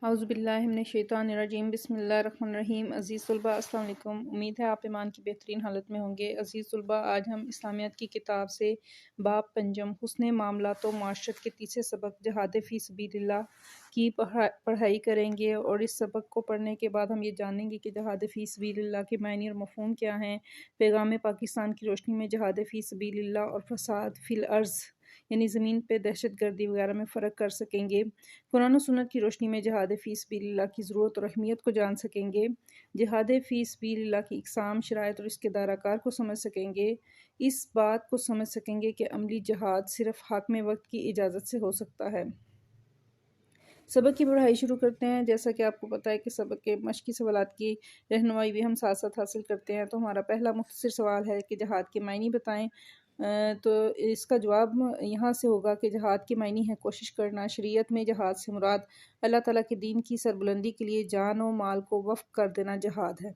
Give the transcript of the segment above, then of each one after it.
اعوذ باللہ من الشیطان الرجیم بسم اللہ الرحمن الرحیم۔ عزیز طلباء السلام علیکم، امید ہے آپ ایمان کی بہترین حالت میں ہوں گے۔ عزیز طلباء، آج ہم اسلامیات کی کتاب سے باب پنجم حسن معاملات و معاشرت کے تیسرے سبق جہاد فی سبیل اللہ کی پڑھائی کریں گے، اور اس سبق کو پڑھنے کے بعد ہم یہ جانیں گے کہ جہاد فی سبیل اللہ کے معنی اور مفہوم کیا ہیں۔ پیغام پاکستان کی روشنی میں جہاد فی سبیل اللہ اور فساد فی الارض یعنی زمین پہ دہشت گردی وغیرہ میں فرق کر سکیں گے۔ قرآن و سنت کی روشنی میں جہاد فی سبیل اللہ کی ضرورت اور اہمیت کو جان سکیں گے۔ جہاد فی سبیل اللہ کی اقسام، شرائط اور اس کے دائرہ کار کو سمجھ سکیں گے۔ اس بات کو سمجھ سکیں گے کہ عملی جہاد صرف حاکم وقت کی اجازت سے ہو سکتا ہے۔ سبق کی پڑھائی شروع کرتے ہیں۔ جیسا کہ آپ کو پتہ ہے کہ سبق کے مشقی سوالات کی رہنمائی بھی ہم ساتھ ساتھ حاصل کرتے ہیں۔ تو ہمارا پہلا مختصر سوال ہے کہ جہاد کے معنی بتائیں۔ تو اس کا جواب یہاں سے ہوگا کہ جہاد کے معنی ہے کوشش کرنا۔ شریعت میں جہاد سے مراد اللہ تعالیٰ کے دین کی سربلندی کے لیے جان و مال کو وقف کر دینا جہاد ہے۔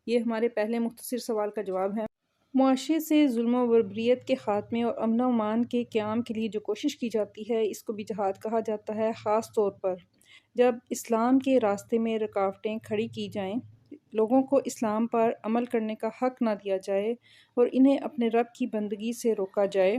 یہ ہمارے پہلے مختصر سوال کا جواب ہے۔ معاشرے سے ظلم و بربریت کے خاتمے اور امن و امان کے قیام کے لیے جو کوشش کی جاتی ہے، اس کو بھی جہاد کہا جاتا ہے۔ خاص طور پر جب اسلام کے راستے میں رکاوٹیں کھڑی کی جائیں، لوگوں کو اسلام پر عمل کرنے کا حق نہ دیا جائے اور انہیں اپنے رب کی بندگی سے روکا جائے،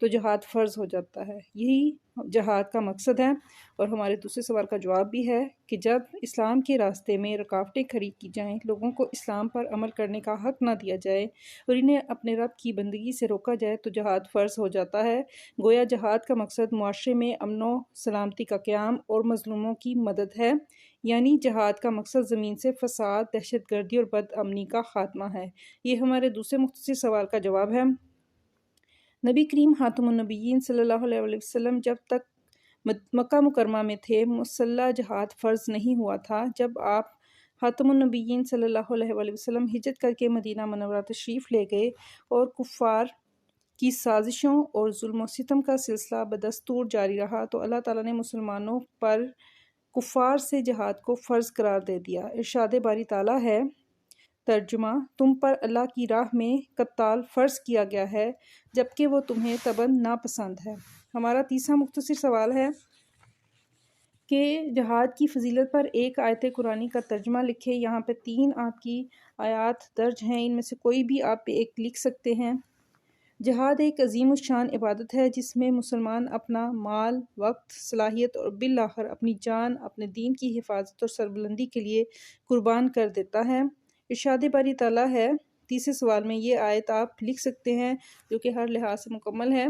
تو جہاد فرض ہو جاتا ہے۔ یہی جہاد کا مقصد ہے۔ اور ہمارے دوسرے سوال کا جواب بھی ہے کہ جب اسلام کے راستے میں رکاوٹیں کھڑی کی جائیں، لوگوں کو اسلام پر عمل کرنے کا حق نہ دیا جائے اور انہیں اپنے رب کی بندگی سے روکا جائے، تو جہاد فرض ہو جاتا ہے۔ گویا جہاد کا مقصد معاشرے میں امن و سلامتی کا قیام اور مظلوموں کی مدد ہے، یعنی جہاد کا مقصد زمین سے فساد، دہشت گردی اور بد امنی کا خاتمہ ہے۔ یہ ہمارے دوسرے مختصر سوال کا جواب ہے۔ نبی کریم خاتم النبیین صلی اللہ علیہ وسلم جب تک مکہ مکرمہ میں تھے، مسلح جہاد فرض نہیں ہوا تھا۔ جب آپ خاتم النبیین صلی اللہ علیہ وسلم ہجرت کر کے مدینہ منورہ تشریف لے گئے اور کفار کی سازشوں اور ظلم و ستم کا سلسلہ بدستور جاری رہا، تو اللہ تعالیٰ نے مسلمانوں پر کفار سے جہاد کو فرض قرار دے دیا۔ ارشاد باری تعالیٰ ہے، ترجمہ: تم پر اللہ کی راہ میں قتال فرض کیا گیا ہے جبکہ وہ تمہیں طبعاً ناپسند ہے۔ ہمارا تیسرا مختصر سوال ہے کہ جہاد کی فضیلت پر ایک آیت قرآنی کا ترجمہ لکھیں۔ یہاں پہ 3 آپ کی آیات درج ہیں، ان میں سے کوئی بھی آپ ایک لکھ سکتے ہیں۔ جہاد ایک عظیم الشان عبادت ہے جس میں مسلمان اپنا مال، وقت، صلاحیت اور بالآخر اپنی جان اپنے دین کی حفاظت اور سربلندی کے لیے قربان کر دیتا ہے۔ ارشاد باری تعالیٰ ہے، تیسرے سوال میں یہ آیت آپ لکھ سکتے ہیں جو کہ ہر لحاظ سے مکمل ہے۔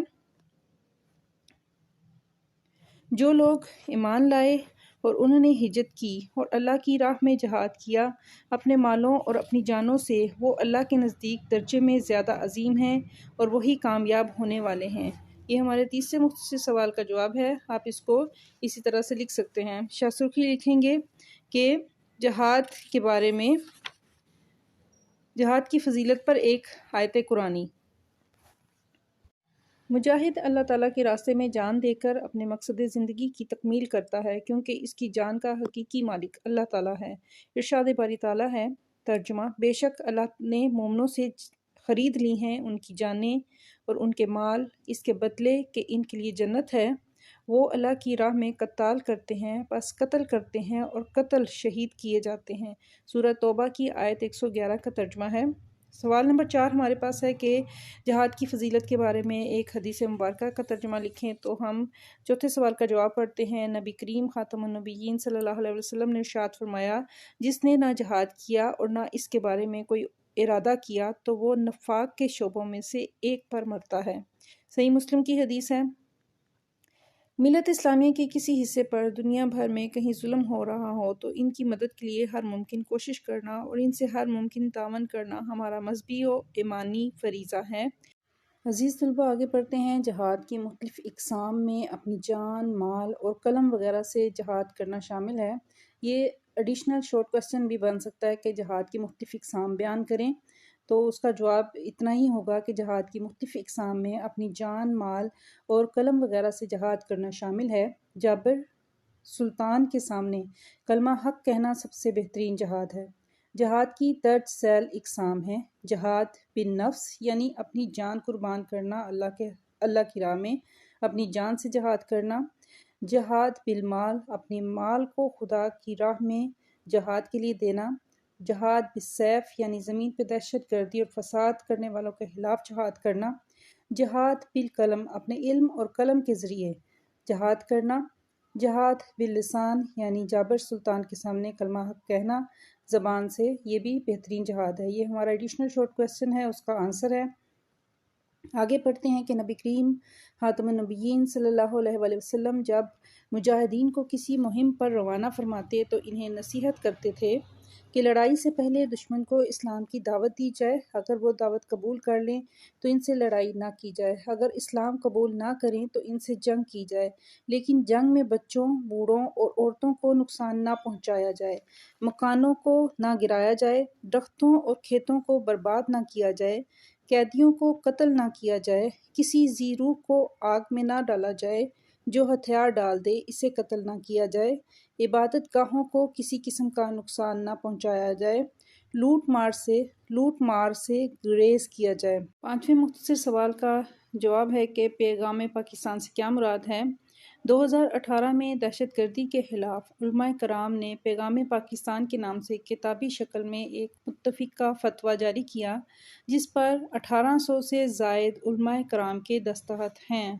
جو لوگ ایمان لائے اور انہوں نے ہجرت کی اور اللہ کی راہ میں جہاد کیا اپنے مالوں اور اپنی جانوں سے، وہ اللہ کے نزدیک درجے میں زیادہ عظیم ہیں اور وہی کامیاب ہونے والے ہیں۔ یہ ہمارے تیسرے مختصر سوال کا جواب ہے۔ آپ اس کو اسی طرح سے لکھ سکتے ہیں۔ شاہ سرخی لکھیں گے کہ جہاد کے بارے میں، جہاد کی فضیلت پر ایک آیت قرآنی۔ مجاہد اللہ تعالیٰ کے راستے میں جان دے کر اپنے مقصد زندگی کی تکمیل کرتا ہے، کیونکہ اس کی جان کا حقیقی مالک اللہ تعالیٰ ہے۔ ارشاد باری تعالیٰ ہے، ترجمہ: بے شک اللہ نے مومنوں سے خرید لی ہیں ان کی جانیں اور ان کے مال، اس کے بدلے کہ ان کے لیے جنت ہے۔ وہ اللہ کی راہ میں قتال کرتے ہیں، پس قتل کرتے ہیں اور قتل شہید کیے جاتے ہیں۔ سورہ توبہ کی آیت 111 کا ترجمہ ہے۔ سوال نمبر 4 ہمارے پاس ہے کہ جہاد کی فضیلت کے بارے میں ایک حدیث مبارکہ کا ترجمہ لکھیں۔ تو ہم چوتھے سوال کا جواب پڑھتے ہیں۔ نبی کریم خاتم النبیین صلی اللہ علیہ وسلم نے ارشاد فرمایا، جس نے نہ جہاد کیا اور نہ اس کے بارے میں کوئی ارادہ کیا تو وہ نفاق کے شعبوں میں سے ایک پر مرتا ہے۔ صحیح مسلم کی حدیث ہے۔ ملت اسلامیہ کے کسی حصے پر دنیا بھر میں کہیں ظلم ہو رہا ہو تو ان کی مدد کے لیے ہر ممکن کوشش کرنا اور ان سے ہر ممکن تعاون کرنا ہمارا مذہبی و ایمانی فریضہ ہے۔ عزیز طلباء، آگے پڑھتے ہیں۔ جہاد کی مختلف اقسام میں اپنی جان، مال اور قلم وغیرہ سے جہاد کرنا شامل ہے۔ یہ ایڈیشنل شارٹ کوسچن بھی بن سکتا ہے کہ جہاد کی مختلف اقسام بیان کریں، تو اس کا جواب اتنا ہی ہوگا کہ جہاد کی مختلف اقسام میں اپنی جان، مال اور قلم وغیرہ سے جہاد کرنا شامل ہے۔ جابر سلطان کے سامنے کلمہ حق کہنا سب سے بہترین جہاد ہے۔ جہاد کی درج ذیل اقسام ہیں: جہاد بالنفس یعنی اپنی جان قربان کرنا، اللہ کی راہ میں اپنی جان سے جہاد کرنا۔ جہاد بالمال، اپنے مال کو خدا کی راہ میں جہاد کے لیے دینا، جہاد بالسیف یعنی زمین پہ دہشت گردی اور فساد کرنے والوں کے خلاف جہاد کرنا، جہاد بالقلم، اپنے علم اور قلم کے ذریعے جہاد کرنا، جہاد باللسان یعنی جابر سلطان کے سامنے کلمہ حق کہنا زبان سے، یہ بھی بہترین جہاد ہے۔ یہ ہمارا ایڈیشنل شارٹ کویسچن ہے، اس کا آنسر ہے۔ آگے پڑھتے ہیں کہ نبی کریم خاتم النبیین صلی اللہ علیہ وآلہ وسلم جب مجاہدین کو کسی مہم پر روانہ فرماتے تو انہیں نصیحت کرتے تھے کہ لڑائی سے پہلے دشمن کو اسلام کی دعوت دی جائے، اگر وہ دعوت قبول کر لیں تو ان سے لڑائی نہ کی جائے، اگر اسلام قبول نہ کریں تو ان سے جنگ کی جائے، لیکن جنگ میں بچوں، بوڑھوں اور عورتوں کو نقصان نہ پہنچایا جائے، مکانوں کو نہ گرایا جائے، درختوں اور کھیتوں کو برباد نہ کیا جائے، قیدیوں کو قتل نہ کیا جائے، کسی ذی روح کو آگ میں نہ ڈالا جائے، جو ہتھیار ڈال دے اسے قتل نہ کیا جائے، عبادت گاہوں کو کسی قسم کا نقصان نہ پہنچایا جائے، لوٹ مار سے گریز کیا جائے۔ پانچویں مختصر سوال کا جواب ہے کہ پیغام پاکستان سے کیا مراد ہے؟ 2018 میں دہشت گردی کے خلاف علماء کرام نے پیغام پاکستان کے نام سے کتابی شکل میں ایک متفقہ فتویٰ جاری کیا جس پر 1800 سے زائد علماء کرام کے دستخط ہیں۔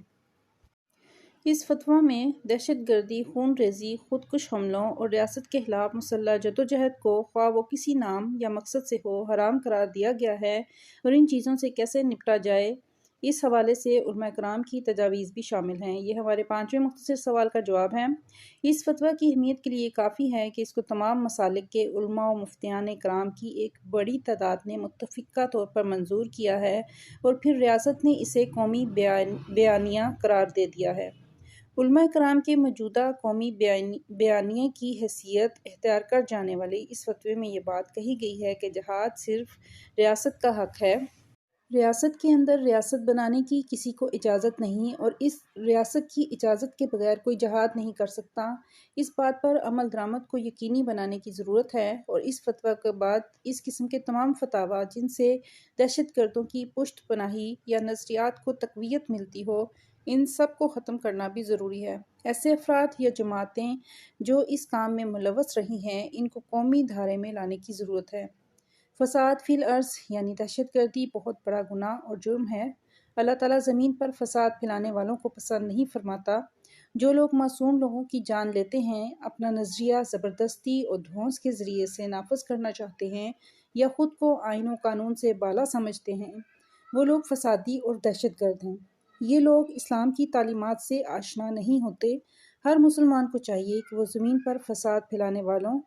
اس فتویٰ میں دہشت گردی، خون ریزی، خودکش حملوں اور ریاست کے خلاف مسلح جدوجہد کو خواہ وہ کسی نام یا مقصد سے ہو حرام قرار دیا گیا ہے اور ان چیزوں سے کیسے نپٹا جائے، اس حوالے سے علماء کرام کی تجاویز بھی شامل ہیں۔ یہ ہمارے پانچویں مختصر سوال کا جواب ہے۔ اس فتویٰ کی اہمیت کے لیے کافی ہے کہ اس کو تمام مسالک کے علماء و مفتیان کرام کی ایک بڑی تعداد نے متفقہ طور پر منظور کیا ہے اور پھر ریاست نے اسے قومی بیانیہ قرار دے دیا ہے۔ علماء کرام کے موجودہ قومی بیانیے کی حیثیت اختیار کر جانے والے اس فتوے میں یہ بات کہی گئی ہے کہ جہاد صرف ریاست کا حق ہے۔ ریاست کے اندر ریاست بنانے کی کسی کو اجازت نہیں اور اس ریاست کی اجازت کے بغیر کوئی جہاد نہیں کر سکتا۔ اس بات پر عمل درآمد کو یقینی بنانے کی ضرورت ہے اور اس فتویٰ کے بعد اس قسم کے تمام فتاویٰ جن سے دہشت گردوں کی پشت پناہی یا نظریات کو تقویت ملتی ہو، ان سب کو ختم کرنا بھی ضروری ہے۔ ایسے افراد یا جماعتیں جو اس کام میں ملوث رہی ہیں، ان کو قومی دھارے میں لانے کی ضرورت ہے۔ فساد فی الارض یعنی دہشت گردی بہت بڑا گناہ اور جرم ہے۔ اللہ تعالیٰ زمین پر فساد پھیلانے والوں کو پسند نہیں فرماتا۔ جو لوگ معصوم لوگوں کی جان لیتے ہیں، اپنا نظریہ زبردستی اور دھونس کے ذریعے سے نافذ کرنا چاہتے ہیں یا خود کو آئین و قانون سے بالا سمجھتے ہیں، وہ لوگ فسادی اور دہشت گرد ہیں۔ یہ لوگ اسلام کی تعلیمات سے آشنا نہیں ہوتے۔ ہر مسلمان کو چاہیے کہ وہ زمین پر فساد پھیلانے والوں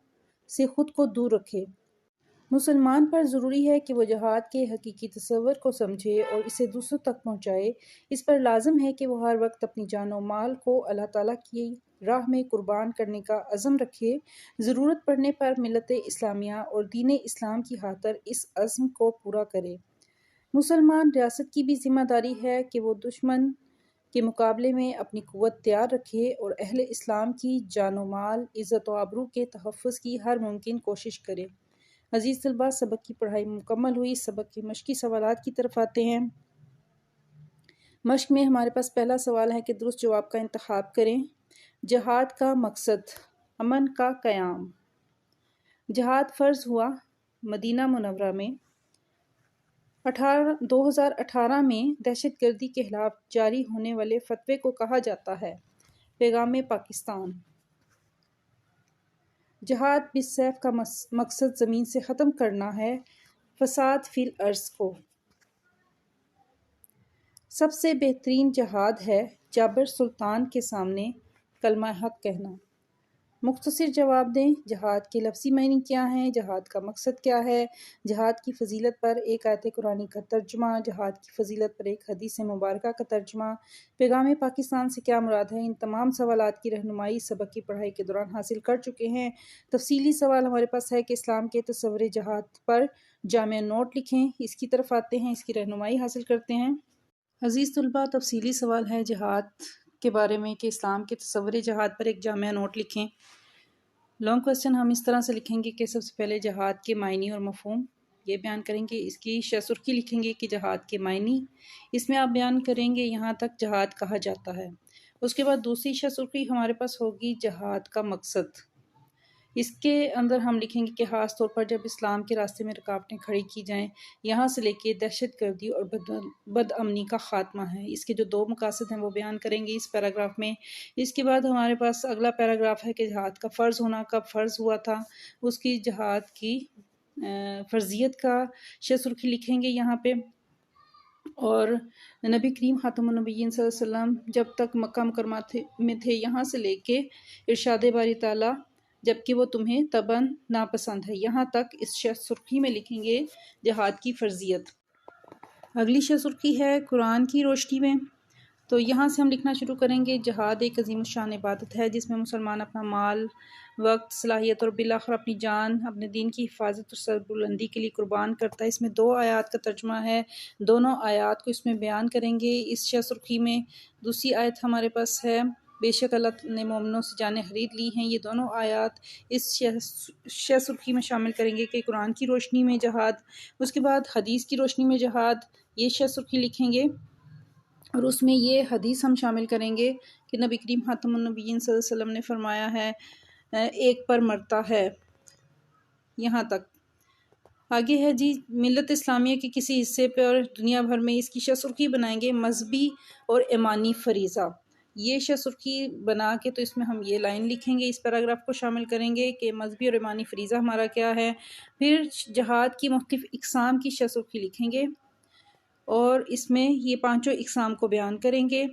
سے خود کو دور رکھے۔ مسلمان پر ضروری ہے کہ وہ جہاد کے حقیقی تصور کو سمجھے اور اسے دوسروں تک پہنچائے۔ اس پر لازم ہے کہ وہ ہر وقت اپنی جان و مال کو اللہ تعالیٰ کی راہ میں قربان کرنے کا عزم رکھے۔ ضرورت پڑنے پر ملت اسلامیہ اور دین اسلام کی خاطر اس عزم کو پورا کرے۔ مسلمان ریاست کی بھی ذمہ داری ہے کہ وہ دشمن کے مقابلے میں اپنی قوت تیار رکھے اور اہل اسلام کی جان و مال، عزت و آبرو کے تحفظ کی ہر ممکن کوشش کرے۔ عزیز طلباء، سبق کی پڑھائی مکمل ہوئی۔ سبق کے مشقی سوالات کی طرف آتے ہیں۔ مشق میں ہمارے پاس پہلا سوال ہے کہ درست جواب کا انتخاب کریں۔ جہاد کا مقصد، امن کا قیام۔ جہاد فرض ہوا مدینہ منورہ میں 2018 میں دہشت گردی کے خلاف جاری ہونے والے فتوے کو کہا جاتا ہے۔ پیغام پاکستان۔ جہاد بالسیف کا مقصد زمین سے ختم کرنا ہے فساد فی الارض کو۔ سب سے بہترین جہاد ہے جابر سلطان کے سامنے کلمہ حق کہنا۔ مختصر جواب دیں۔ جہاد کے لفظی معنی کیا ہیں؟ جہاد کا مقصد کیا ہے؟ جہاد کی فضیلت پر ایک آیت قرآنی کا ترجمہ۔ جہاد کی فضیلت پر ایک حدیث مبارکہ کا ترجمہ۔ پیغام پاکستان سے کیا مراد ہے؟ ان تمام سوالات کی رہنمائی سبق کی پڑھائی کے دوران حاصل کر چکے ہیں۔ تفصیلی سوال ہمارے پاس ہے کہ اسلام کے تصور جہاد پر جامع نوٹ لکھیں۔ اس کی طرف آتے ہیں، اس کی رہنمائی حاصل کرتے ہیں۔ عزیز طلباء، تفصیلی سوال ہے جہاد کے بارے میں کہ اسلام کے تصور جہاد پر ایک جامع نوٹ لکھیں۔ لانگ کوسچن ہم اس طرح سے لکھیں گے کہ سب سے پہلے جہاد کے معنی اور مفہوم یہ بیان کریں گے، اس کی سرخی لکھیں گے کہ جہاد کے معنی، اس میں آپ بیان کریں گے یہاں تک جہاد کہا جاتا ہے۔ اس کے بعد دوسری شہ سرخی ہمارے پاس ہوگی جہاد کا مقصد۔ اس کے اندر ہم لکھیں گے کہ خاص طور پر جب اسلام کے راستے میں رکاوٹیں کھڑی کی جائیں، یہاں سے لے کے دہشت گردی اور بد امنی کا خاتمہ ہے۔ اس کے جو 2 مقاصد ہیں وہ بیان کریں گے اس پیراگراف میں۔ اس کے بعد ہمارے پاس اگلا پیراگراف ہے کہ جہاد کا فرض ہونا کب فرض ہوا تھا، اس کی جہاد کی فرضیت کا شہ سرخی لکھیں گے یہاں پہ۔ اور نبی کریم خاتم النبیین صلی اللہ علیہ وسلم جب تک مکہ مکرمہ میں تھے، یہاں سے لے کے ارشاد باری تعالیٰ جبکہ وہ تمہیں تباً ناپسند ہے، یہاں تک اس شہ سرخی میں لکھیں گے جہاد کی فرضیت۔ اگلی شہ سرخی ہے قرآن کی روشنی میں، تو یہاں سے ہم لکھنا شروع کریں گے جہاد ایک عظیم الشان عبادت ہے جس میں مسلمان اپنا مال، وقت، صلاحیت اور بالآخر اپنی جان اپنے دین کی حفاظت اور سربلندی کے لیے قربان کرتا ہے۔ اس میں 2 آیات کا ترجمہ ہے، دونوں آیات کو اس میں بیان کریں گے اس شہ سرخی میں۔ دوسری آیت ہمارے پاس ہے بے شک اللہ نے مومنوں سے جانیں خرید لی ہیں۔ یہ دونوں آیات اس شہ سرخی میں شامل کریں گے کہ قرآن کی روشنی میں جہاد، اس کے بعد حدیث کی روشنی میں جہاد، یہ شہ سرخی لکھیں گے۔ اور اس میں یہ حدیث ہم شامل کریں گے کہ نبی کریم خاتم النبیین صلی اللہ علیہ وسلم نے فرمایا ہے ایک پر مرتا ہے، یہاں تک۔ آگے ہے جی ملت اسلامیہ کے کسی حصے پہ اور دنیا بھر میں اس کی شہ سرخی بنائیں گے مذہبی اور ایمانی فریضہ۔ یہ شہ سرخی بنا کے تو اس میں ہم یہ لائن لکھیں گے، اس پیراگراف کو شامل کریں گے کہ مذہبی اور ایمانی فریضہ ہمارا کیا ہے۔ پھر جہاد کی مختلف اقسام کی شہ سرخی لکھیں گے اور اس میں یہ 5 اقسام کو بیان کریں گے۔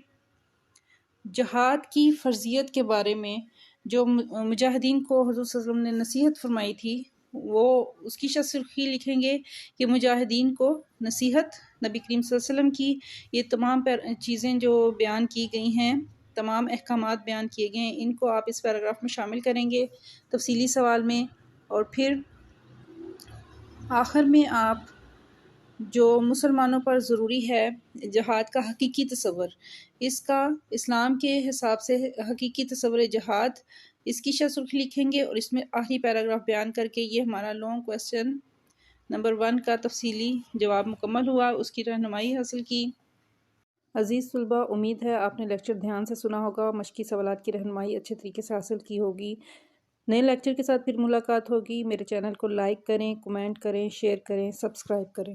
جہاد کی فرضیت کے بارے میں جو مجاہدین کو حضور صلی اللہ علیہ وسلم نے نصیحت فرمائی تھی، وہ اس کی شہ سرخی لکھیں گے کہ مجاہدین کو نصیحت نبی کریم صلی اللہ علیہ وسلم کی یہ تمام چیزیں جو بیان کی گئی ہیں، تمام احکامات بیان کیے گئے ہیں، ان کو آپ اس پیراگراف میں شامل کریں گے تفصیلی سوال میں۔ اور پھر آخر میں آپ جو مسلمانوں پر ضروری ہے جہاد کا حقیقی تصور، اس کا اسلام کے حساب سے حقیقی تصور جہاد، اس کی شہ سرخی لکھیں گے اور اس میں آخری پیراگراف بیان کر کے یہ ہمارا لانگ کویسچن نمبر 1 کا تفصیلی جواب مکمل ہوا، اس کی رہنمائی حاصل کی۔ عزیز طلباء، امید ہے آپ نے لیکچر دھیان سے سنا ہوگا، مشقی سوالات کی رہنمائی اچھے طریقے سے حاصل کی ہوگی۔ نئے لیکچر کے ساتھ پھر ملاقات ہوگی۔ میرے چینل کو لائک کریں، کمنٹ کریں، شیئر کریں، سبسکرائب کریں۔